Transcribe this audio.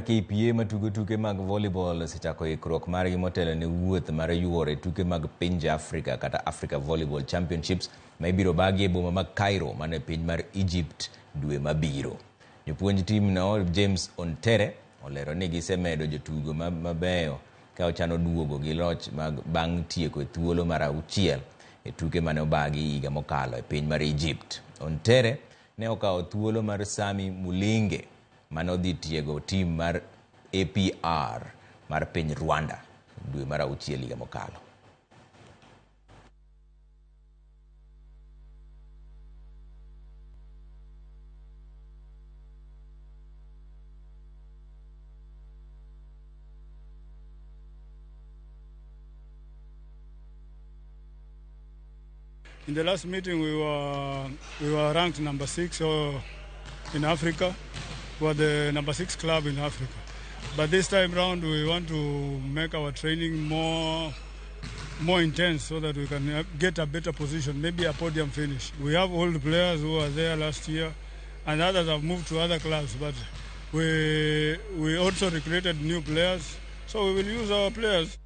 KPA matugo tuke mag volleyball sechako ikruok margi motelo ne wuoth mar yuore tuke mag pinje Afrika kata Africa Volleyball Championships ma ibiro bagi e boma mag Cairo mane piny mar Egypt dwe mabiro. Jopuonj tim no James Ontere olero ni gisemedo jotugo mabeyo ka ochano duogo gi loch mag bang' tieko thuolo mar 6 e tuke mane obagi higa mokalo e piny mar Egypt. Ontere ne okawo thuolo mar Sami Mulinge mane odhi tiego tim mar APR mar piny Rwanda dwe mar 6 higa mokalo. In the last meeting, we were ranked number 6 in Africa. We were the number 6 club in Africa. But this time round, we want to make our training more intense so that we can get a better position, maybe a podium finish. We have old players who were there last year, and others have moved to other clubs. But we also recruited new players, so we will use our players.